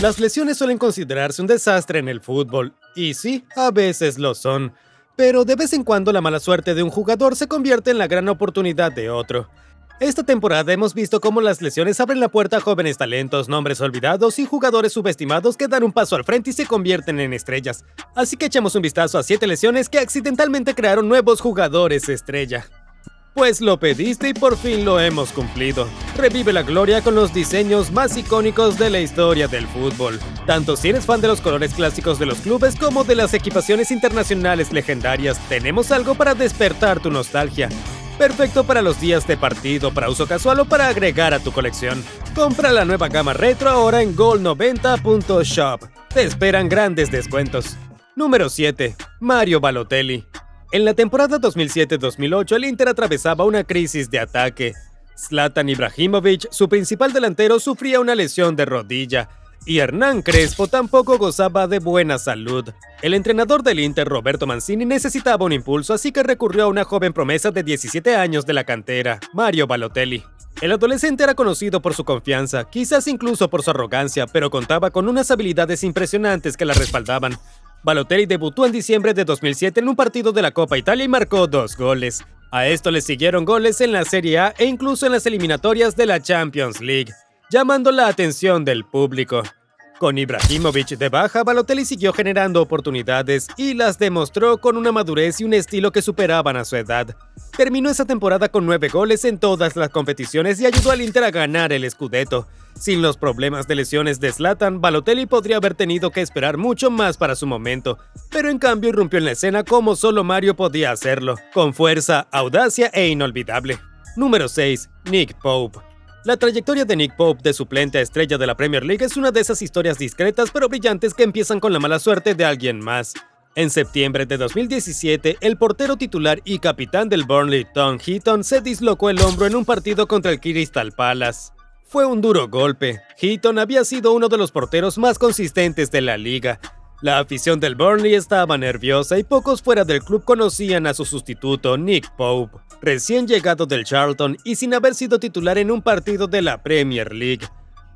Las lesiones suelen considerarse un desastre en el fútbol, y sí, a veces lo son. Pero de vez en cuando la mala suerte de un jugador se convierte en la gran oportunidad de otro. Esta temporada hemos visto cómo las lesiones abren la puerta a jóvenes talentos, nombres olvidados y jugadores subestimados que dan un paso al frente y se convierten en estrellas. Así que echemos un vistazo a 7 lesiones que accidentalmente crearon nuevos jugadores estrella. Pues lo pediste y por fin lo hemos cumplido. Revive la gloria con los diseños más icónicos de la historia del fútbol. Tanto si eres fan de los colores clásicos de los clubes como de las equipaciones internacionales legendarias, tenemos algo para despertar tu nostalgia. Perfecto para los días de partido, para uso casual o para agregar a tu colección. Compra la nueva gama retro ahora en gol90.shop. Te esperan grandes descuentos. Número 7. Mario Balotelli. En la temporada 2007-2008, el Inter atravesaba una crisis de ataque. Zlatan Ibrahimovic, su principal delantero, sufría una lesión de rodilla, y Hernán Crespo tampoco gozaba de buena salud. El entrenador del Inter, Roberto Mancini, necesitaba un impulso, así que recurrió a una joven promesa de 17 años de la cantera, Mario Balotelli. El adolescente era conocido por su confianza, quizás incluso por su arrogancia, pero contaba con unas habilidades impresionantes que la respaldaban. Balotelli debutó en diciembre de 2007 en un partido de la Copa Italia y marcó 2 goles. A esto le siguieron goles en la Serie A e incluso en las eliminatorias de la Champions League, llamando la atención del público. Con Ibrahimovic de baja, Balotelli siguió generando oportunidades y las demostró con una madurez y un estilo que superaban a su edad. Terminó esa temporada con 9 goles en todas las competiciones y ayudó al Inter a ganar el Scudetto. Sin los problemas de lesiones de Zlatan, Balotelli podría haber tenido que esperar mucho más para su momento, pero en cambio irrumpió en la escena como solo Mario podía hacerlo, con fuerza, audacia e inolvidable. Número 6. Nick Pope. La trayectoria de Nick Pope de suplente a estrella de la Premier League es una de esas historias discretas pero brillantes que empiezan con la mala suerte de alguien más. En septiembre de 2017, el portero titular y capitán del Burnley, Tom Heaton, se dislocó el hombro en un partido contra el Crystal Palace. Fue un duro golpe. Heaton había sido uno de los porteros más consistentes de la liga. La afición del Burnley estaba nerviosa y pocos fuera del club conocían a su sustituto, Nick Pope, recién llegado del Charlton y sin haber sido titular en un partido de la Premier League.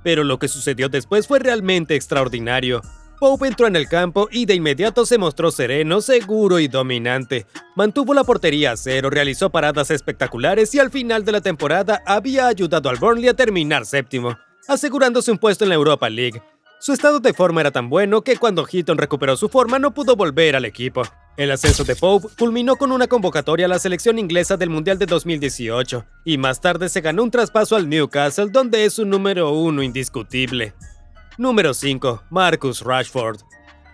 Pero lo que sucedió después fue realmente extraordinario. Pope entró en el campo y de inmediato se mostró sereno, seguro y dominante. Mantuvo la portería a cero, realizó paradas espectaculares y al final de la temporada había ayudado al Burnley a terminar séptimo, asegurándose un puesto en la Europa League. Su estado de forma era tan bueno que cuando Heaton recuperó su forma no pudo volver al equipo. El ascenso de Pope culminó con una convocatoria a la selección inglesa del Mundial de 2018 y más tarde se ganó un traspaso al Newcastle, donde es un número 1 indiscutible. Número 5. Marcus Rashford.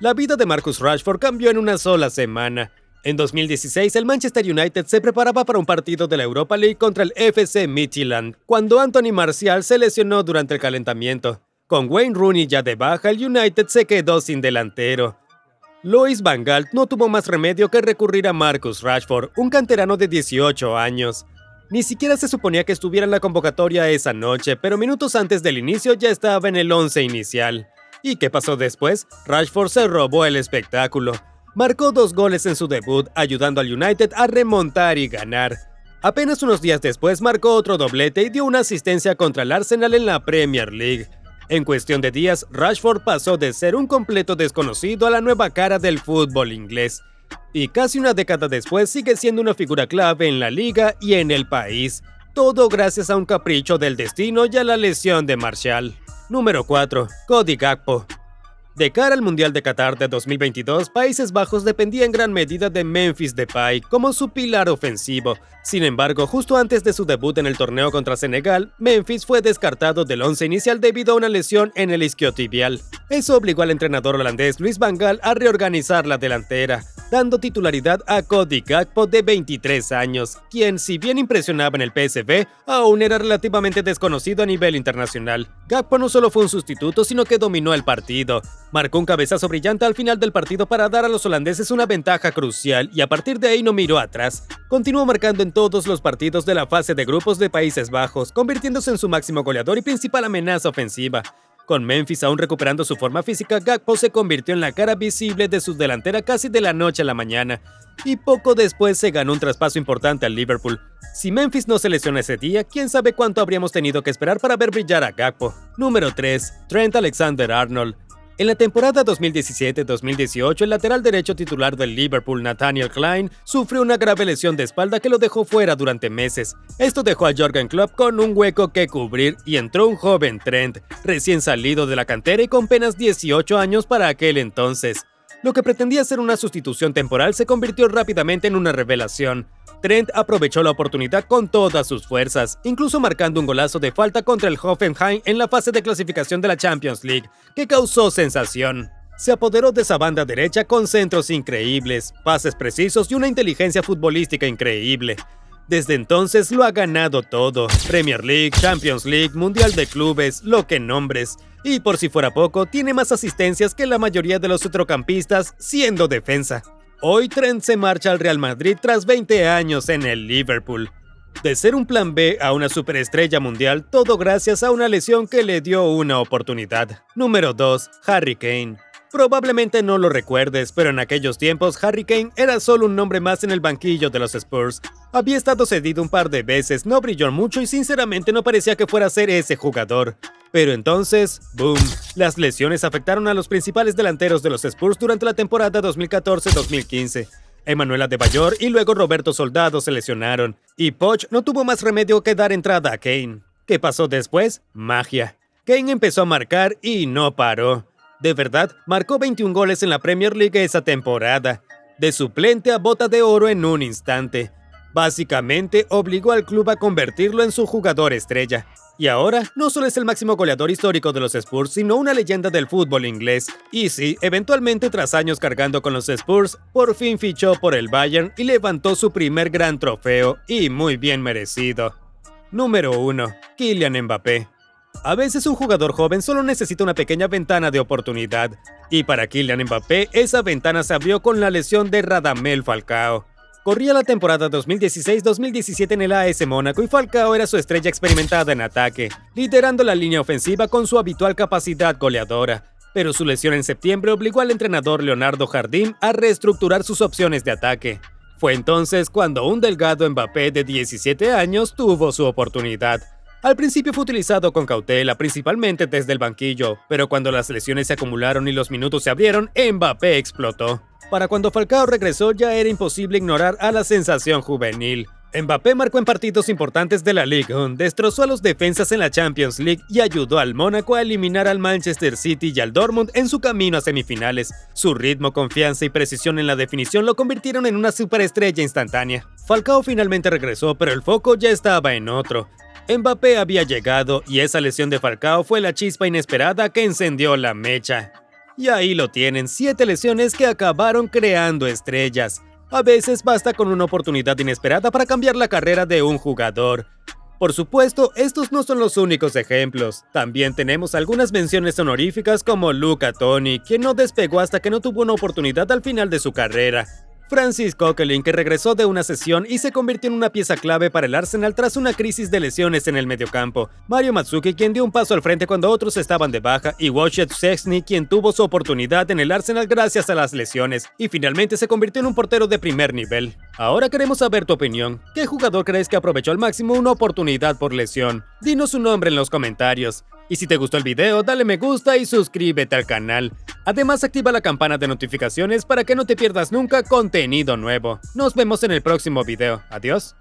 La vida de Marcus Rashford cambió en una sola semana. En 2016, el Manchester United se preparaba para un partido de la Europa League contra el FC Midtjylland, cuando Anthony Martial se lesionó durante el calentamiento. Con Wayne Rooney ya de baja, el United se quedó sin delantero. Louis van Gaal no tuvo más remedio que recurrir a Marcus Rashford, un canterano de 18 años. Ni siquiera se suponía que estuviera en la convocatoria esa noche, pero minutos antes del inicio ya estaba en el 11 inicial. ¿Y qué pasó después? Rashford se robó el espectáculo. Marcó 2 goles en su debut, ayudando al United a remontar y ganar. Apenas unos días después marcó otro doblete y dio una asistencia contra el Arsenal en la Premier League. En cuestión de días, Rashford pasó de ser un completo desconocido a la nueva cara del fútbol inglés. Y casi una década después sigue siendo una figura clave en la liga y en el país. Todo gracias a un capricho del destino y a la lesión de Martial. Número 4. Cody Gakpo. De cara al Mundial de Qatar de 2022, Países Bajos dependía en gran medida de Memphis Depay como su pilar ofensivo. Sin embargo, justo antes de su debut en el torneo contra Senegal, Memphis fue descartado del 11 inicial debido a una lesión en el isquiotibial. Eso obligó al entrenador holandés Louis van Gaal a reorganizar la delantera, dando titularidad a Cody Gakpo de 23 años, quien, si bien impresionaba en el PSV, aún era relativamente desconocido a nivel internacional. Gakpo no solo fue un sustituto, sino que dominó el partido. Marcó un cabezazo brillante al final del partido para dar a los holandeses una ventaja crucial y a partir de ahí no miró atrás. Continuó marcando en todos los partidos de la fase de grupos de Países Bajos, convirtiéndose en su máximo goleador y principal amenaza ofensiva. Con Memphis aún recuperando su forma física, Gakpo se convirtió en la cara visible de su delantera casi de la noche a la mañana, y poco después se ganó un traspaso importante al Liverpool. Si Memphis no se lesiona ese día, quién sabe cuánto habríamos tenido que esperar para ver brillar a Gakpo. Número 3. Trent Alexander-Arnold. En la temporada 2017-2018, el lateral derecho titular del Liverpool, Nathaniel Clyne, sufrió una grave lesión de espalda que lo dejó fuera durante meses. Esto dejó a Jürgen Klopp con un hueco que cubrir y entró un joven Trent, recién salido de la cantera y con apenas 18 años para aquel entonces. Lo que pretendía ser una sustitución temporal se convirtió rápidamente en una revelación. Trent aprovechó la oportunidad con todas sus fuerzas, incluso marcando un golazo de falta contra el Hoffenheim en la fase de clasificación de la Champions League, que causó sensación. Se apoderó de esa banda derecha con centros increíbles, pases precisos y una inteligencia futbolística increíble. Desde entonces lo ha ganado todo: Premier League, Champions League, Mundial de Clubes, lo que nombres. Y por si fuera poco, tiene más asistencias que la mayoría de los centrocampistas siendo defensa. Hoy Trent se marcha al Real Madrid tras 20 años en el Liverpool. De ser un plan B a una superestrella mundial, todo gracias a una lesión que le dio una oportunidad. Número 2. Harry Kane. Probablemente no lo recuerdes, pero en aquellos tiempos Harry Kane era solo un nombre más en el banquillo de los Spurs. Había estado cedido un par de veces, no brilló mucho y sinceramente no parecía que fuera a ser ese jugador. Pero entonces, ¡boom!, las lesiones afectaron a los principales delanteros de los Spurs durante la temporada 2014-2015. Emmanuel Adebayor y luego Roberto Soldado se lesionaron, y Poch no tuvo más remedio que dar entrada a Kane. ¿Qué pasó después? Magia. Kane empezó a marcar y no paró. De verdad, marcó 21 goles en la Premier League esa temporada, de suplente a bota de oro en un instante. Básicamente obligó al club a convertirlo en su jugador estrella. Y ahora no solo es el máximo goleador histórico de los Spurs, sino una leyenda del fútbol inglés. Y sí, eventualmente tras años cargando con los Spurs, por fin fichó por el Bayern y levantó su primer gran trofeo, y muy bien merecido. Número 1. Kylian Mbappé. A veces un jugador joven solo necesita una pequeña ventana de oportunidad, y para Kylian Mbappé esa ventana se abrió con la lesión de Radamel Falcao. Corría la temporada 2016-2017 en el AS Mónaco y Falcao era su estrella experimentada en ataque, liderando la línea ofensiva con su habitual capacidad goleadora. Pero su lesión en septiembre obligó al entrenador Leonardo Jardim a reestructurar sus opciones de ataque. Fue entonces cuando un delgado Mbappé de 17 años tuvo su oportunidad. Al principio fue utilizado con cautela, principalmente desde el banquillo, pero cuando las lesiones se acumularon y los minutos se abrieron, Mbappé explotó. Para cuando Falcao regresó ya era imposible ignorar a la sensación juvenil. Mbappé marcó en partidos importantes de la Ligue 1, destrozó a los defensas en la Champions League y ayudó al Mónaco a eliminar al Manchester City y al Dortmund en su camino a semifinales. Su ritmo, confianza y precisión en la definición lo convirtieron en una superestrella instantánea. Falcao finalmente regresó, pero el foco ya estaba en otro. Mbappé había llegado y esa lesión de Falcao fue la chispa inesperada que encendió la mecha. Y ahí lo tienen, 7 lesiones que acabaron creando estrellas. A veces basta con una oportunidad inesperada para cambiar la carrera de un jugador. Por supuesto, estos no son los únicos ejemplos. También tenemos algunas menciones honoríficas como Luca Toni, quien no despegó hasta que no tuvo una oportunidad al final de su carrera. Francis Coquelin, que regresó de una sesión y se convirtió en una pieza clave para el Arsenal tras una crisis de lesiones en el mediocampo. Mario Mandzukic, quien dio un paso al frente cuando otros estaban de baja, y Wojciech Szczesny, quien tuvo su oportunidad en el Arsenal gracias a las lesiones, y finalmente se convirtió en un portero de primer nivel. Ahora queremos saber tu opinión. ¿Qué jugador crees que aprovechó al máximo una oportunidad por lesión? Dinos su nombre en los comentarios. Y si te gustó el video, dale me gusta y suscríbete al canal. Además, activa la campana de notificaciones para que no te pierdas nunca contenido nuevo. Nos vemos en el próximo video. Adiós.